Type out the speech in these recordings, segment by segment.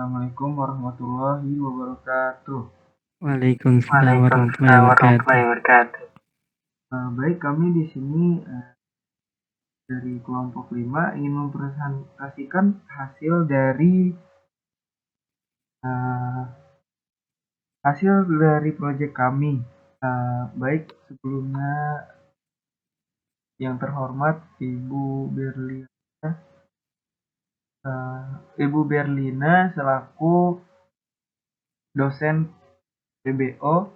Assalamualaikum warahmatullahi wabarakatuh. Waalaikumsalam warahmatullahi Waalaikumsalam wabarakatuh. warahmatullahi wabarakatuh. Baik, kami di sini dari kelompok 5 ingin mempresentasikan hasil uh, proyek kami. Baik, sebelumnya yang terhormat Ibu Berlina selaku dosen PBO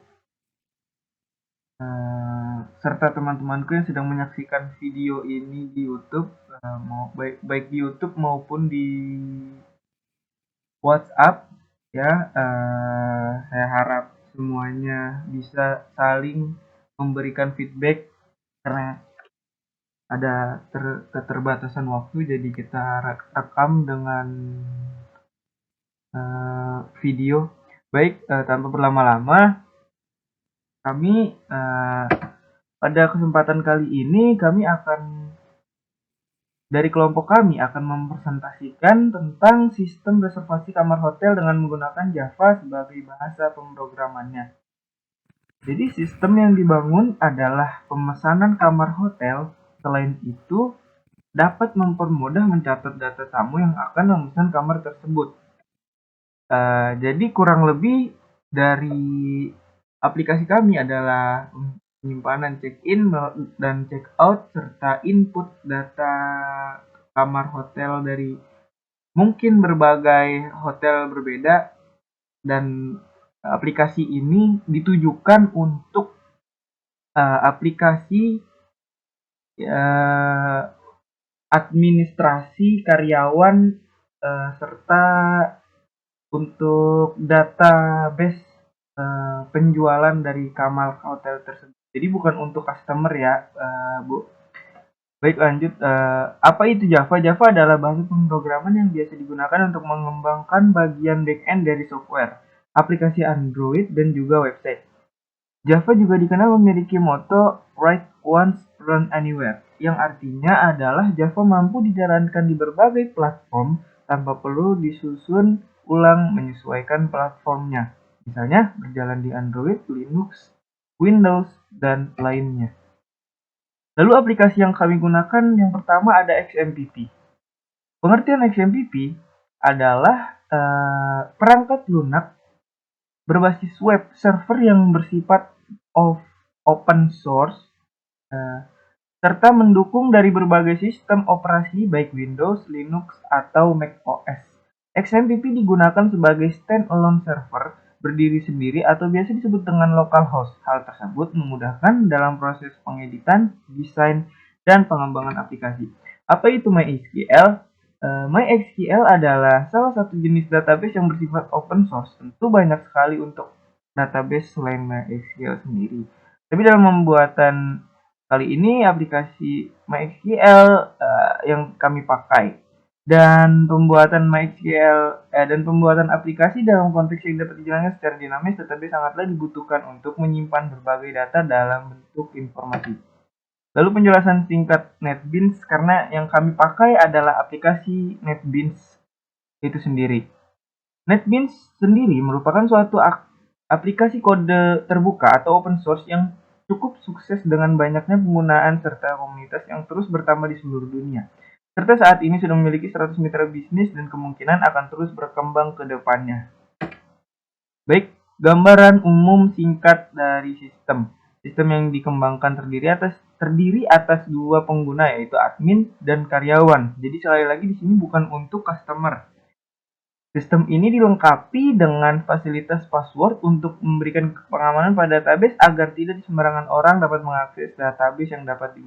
serta teman-temanku yang sedang menyaksikan video ini di YouTube, baik di YouTube maupun di WhatsApp, ya. Saya harap semuanya bisa saling memberikan feedback karena ada keterbatasan waktu, jadi kita rekam dengan video. Baik, tanpa berlama-lama, kami pada kesempatan kali ini dari kelompok kami akan mempresentasikan tentang sistem reservasi kamar hotel dengan menggunakan Java sebagai bahasa pemrogramannya. Jadi sistem yang dibangun adalah pemesanan kamar hotel. Selain itu, dapat mempermudah mencatat data tamu yang akan memesan kamar tersebut. Jadi kurang lebih dari aplikasi kami adalah penyimpanan check-in dan check-out serta input data kamar hotel dari mungkin berbagai hotel berbeda, dan aplikasi ini ditujukan untuk aplikasi administrasi karyawan serta untuk database penjualan dari kamar hotel tersebut. Jadi bukan untuk customer ya, Bu. Baik, lanjut. Apa itu Java? Java adalah bahasa pemrograman yang biasa digunakan untuk mengembangkan bagian back-end dari software, aplikasi Android, dan juga website. Java juga dikenal memiliki moto Write Once, Run Anywhere, yang artinya adalah Java mampu dijalankan di berbagai platform tanpa perlu disusun ulang menyesuaikan platformnya. Misalnya berjalan di Android, Linux, Windows, dan lainnya. Lalu aplikasi yang kami gunakan yang pertama ada XMPP. Pengertian XMPP adalah perangkat lunak berbasis web server yang bersifat open source serta mendukung dari berbagai sistem operasi baik Windows, Linux, atau Mac OS. XMPP digunakan sebagai standalone server berdiri sendiri atau biasa disebut dengan localhost. Hal tersebut memudahkan dalam proses pengeditan, desain, dan pengembangan aplikasi. Apa itu MySQL? MySQL adalah salah satu jenis database yang bersifat open source. Tentu banyak sekali untuk database selain MySQL sendiri. Tapi dalam pembuatan kali ini aplikasi MySQL yang kami pakai. Dan pembuatan MySQL dan pembuatan aplikasi dalam konteks yang dapat dijalankan secara dinamis tetapi sangatlah dibutuhkan untuk menyimpan berbagai data dalam bentuk informasi. Lalu penjelasan singkat NetBeans, karena yang kami pakai adalah aplikasi NetBeans itu sendiri. NetBeans sendiri merupakan suatu aplikasi kode terbuka atau open source yang cukup sukses dengan banyaknya penggunaan serta komunitas yang terus bertambah di seluruh dunia. Serta saat ini sudah memiliki 100 mitra bisnis dan kemungkinan akan terus berkembang ke depannya. Baik, gambaran umum singkat dari sistem. Sistem yang dikembangkan terdiri atas dua pengguna, yaitu admin dan karyawan. Jadi sekali lagi di sini bukan untuk customer. Sistem ini dilengkapi dengan fasilitas password untuk memberikan pengamanan pada database agar tidak sembarangan orang dapat mengakses database yang dapat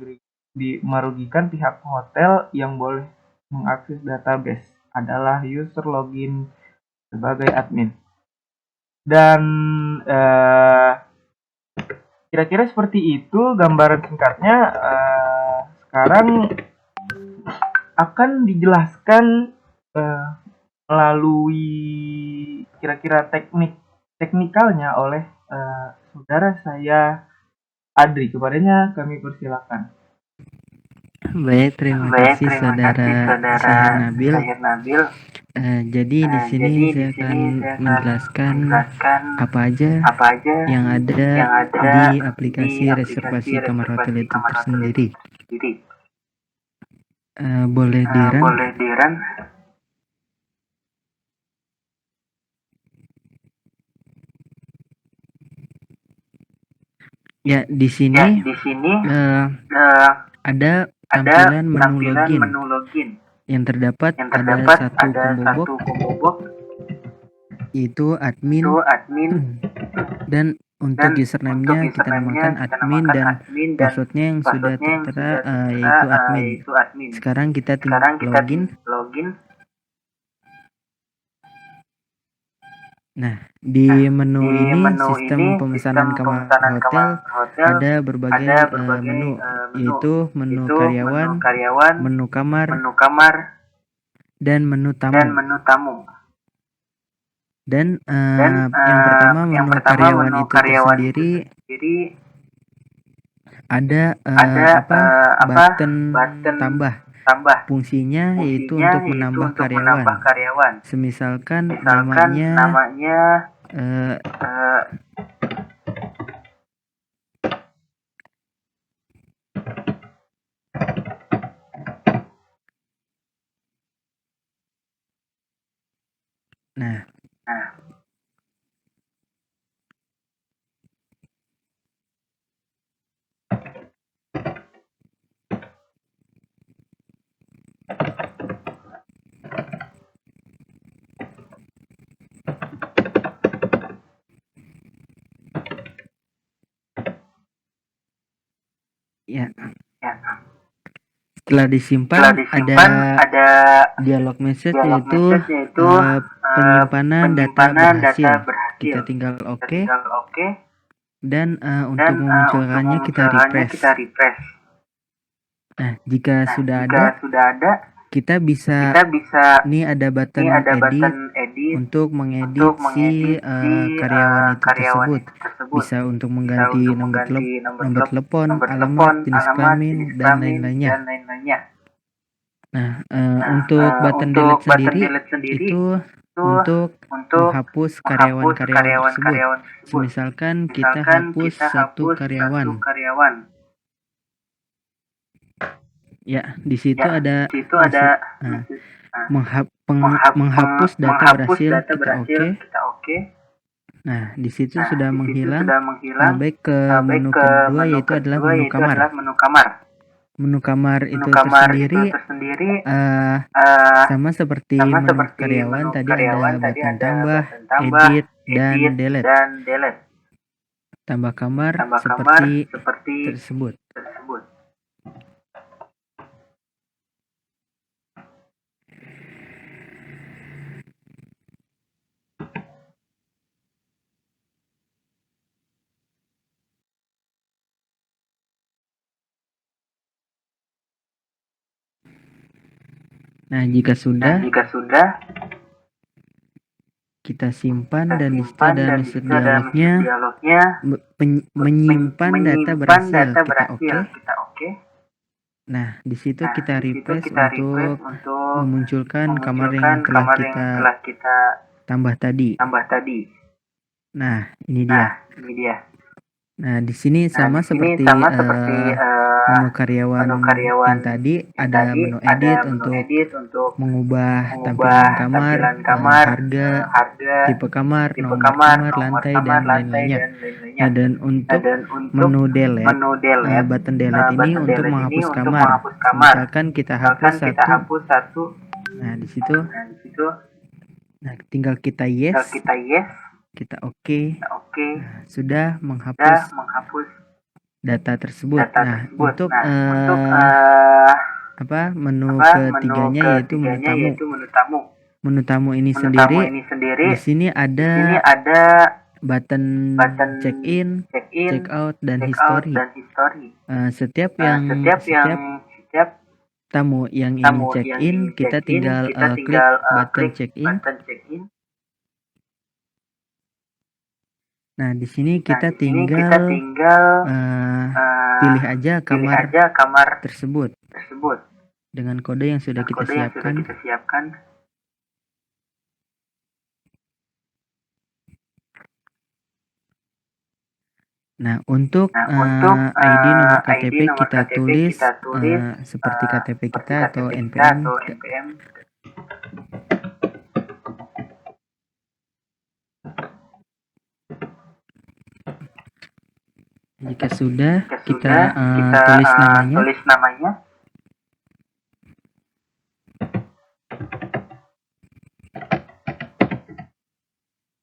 merugikan pihak hotel. Yang boleh mengakses database adalah user login sebagai admin. Dan kira-kira seperti itu gambaran singkatnya. Sekarang akan dijelaskan melalui kira-kira teknikalnya oleh saudara saya Adri. Kepadanya kami persilakan. Baik, terima kasih saudara Syahir Nabil. Nabil. Jadi di sini saya akan menjelaskan apa aja yang ada di aplikasi reservasi kamar hotel itu tersendiri. Boleh dirun? Boleh dirun. Ya, di sini ada tampilan menu login. Yang terdapat ada satu combo box, yaitu admin. Dan untuk username-nya kita namakan admin dan passwordnya yang sudah tertera yaitu admin. Sekarang kita tinggal login. Nah, di menu ini sistem pemesanan kamar hotel ada berbagai menu, yaitu menu karyawan, menu kamar, dan menu tamu. Dan yang pertama menu karyawan itu tersendiri ada button tambah. Fungsinya yaitu untuk menambah karyawan. Semisalkan namanya nah. Ya. Setelah disimpan ada dialog message yaitu penyimpanan data berhasil. Kita tinggal oke. Dan untuk memunculkannya kita refresh. Nah, jika sudah ada, kita bisa ini ada button edit untuk mengedit si karyawan itu tersebut. Bisa untuk mengganti nomor telepon, alamat, jenis kelamin, dan lain-lainnya. Nah, untuk button delete sendiri itu untuk menghapus karyawan-karyawan tersebut. Misalkan kita hapus satu karyawan. Ya, di situ ada menghapus data berhasil, kita oke. Nah, di situ sudah menghilang. Baik ke menu kedua yaitu adalah menu kamar. Menu kamar itu tersendiri sama seperti menu karyawan tadi ada button tambah, edit, dan delete. Tambah kamar seperti tersebut. Nah, jika sudah kita simpan dan di situ ada message dialognya menyimpan data berhasil, kita oke. Nah, di situ kita refresh untuk memunculkan kamar yang telah kita tambah tadi. Nah, ini dia. Nah, di sini sama seperti menu karyawan yang tadi ada menu edit untuk mengubah tampilan kamar, harga, tipe kamar, nomor kamar, lantai, dan lain-lainnya. Nah, dan untuk menu delete, button delete ini untuk menghapus kamar. Misalkan kita hapus satu. Nah, di situ. Nah, tinggal kita yes. Kita oke. Nah, sudah menghapus data tersebut. Nah, untuk menu ketiganya yaitu menu tamu. Menu tamu ini sendiri di sini ada button check in, check out, dan history. Setiap tamu yang ingin check in, kita tinggal klik button check in. Nah, di sini kita tinggal pilih aja kamar tersebut. dengan kode yang sudah kita siapkan. Nah, untuk ID nomor KTP kita tulis seperti KTP kita atau NPM. Jika sudah, kita tulis namanya.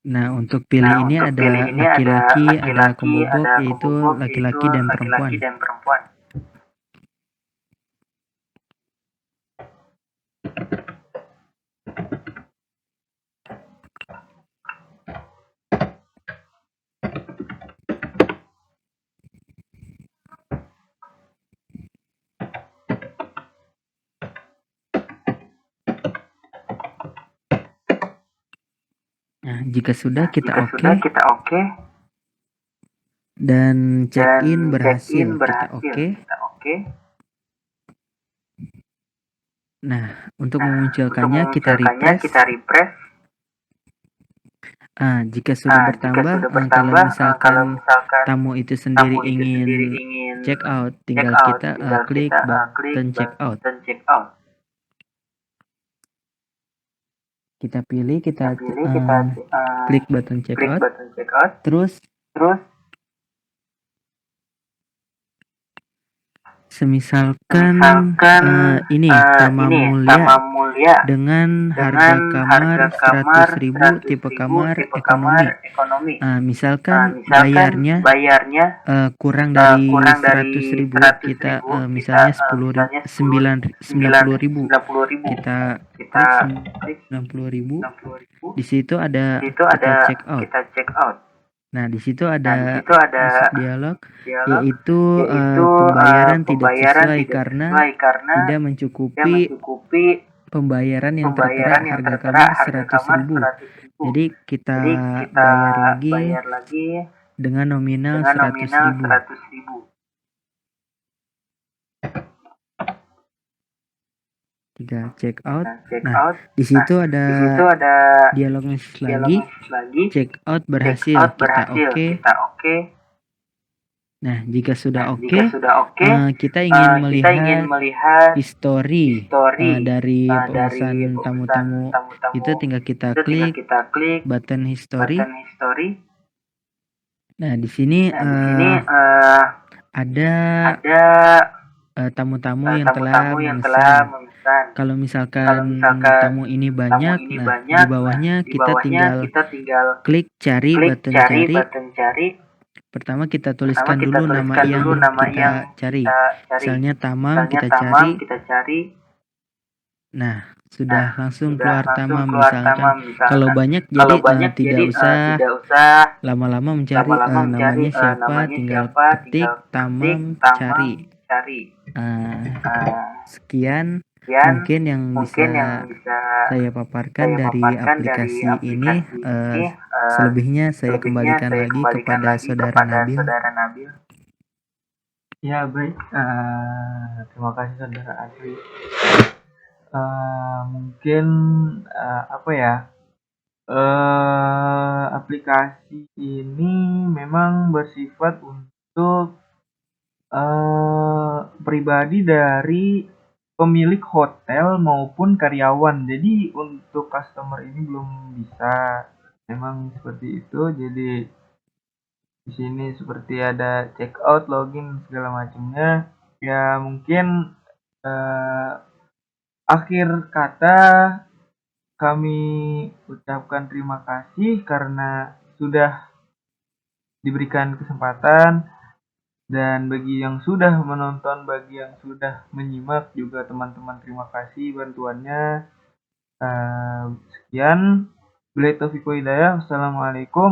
Nah, untuk pilih ini ada laki-laki, ada combo box, yaitu laki-laki dan perempuan. Nah, jika sudah kita oke. Dan check-in berhasil, kita oke. Nah, untuk memunculkannya kita refresh. Jika sudah bertambah, kalau misalkan tamu itu sendiri ingin check out, tinggal kita klik button check out. Kita pilih, kita klik button check out. Terus semisalkan ini Tama Mulia dengan harga kamar 100.000, tipe kamar ekonomi. Misalkan bayarnya kurang dari 100.000, kita misalnya 90.000. Kita klik 90.000. Di situ ada kita check out. Nah, di situ ada masuk dialog, yaitu pembayaran tidak sesuai karena tidak mencukupi pembayaran yang tertera harga kamar 100.000. Jadi kita bayar lagi dengan nominal 100.000. Kita check out. Nah, di situ ada dialog lagi. Check out berhasil. Kita oke. Nah, jika sudah oke, kita ingin melihat history dari pemesan tamu-tamu itu, tinggal kita klik button history. Nah, di sini ada tamu-tamu yang telah memesan. Kalau misalkan tamu ini banyak, nah di bawahnya kita tinggal klik cari button cari. Pertama kita tuliskan dulu nama yang kita cari. Misalnya Tamam, kita cari. Nah, sudah langsung keluar Tamam misalkan. Kalau banyak jadi tidak usah lama-lama mencari namanya siapa, tinggal ketik Tamam cari. Sekian mungkin yang bisa saya paparkan dari aplikasi ini. Selebihnya saya kembalikan lagi kepada Saudara Nabil. Ya, baik. Terima kasih Saudara Adri. Mungkin aplikasi ini memang bersifat untuk pribadi dari pemilik hotel maupun karyawan. Jadi untuk customer ini belum bisa, memang seperti itu. Jadi di sini seperti ada check out, login, segala macamnya. Ya, mungkin akhir kata kami ucapkan terima kasih karena sudah diberikan kesempatan. Dan bagi yang sudah menonton, bagi yang sudah menyimak juga teman-teman, terima kasih bantuannya. Sekian. Billahi taufiq wal hidayah. Wassalamualaikum.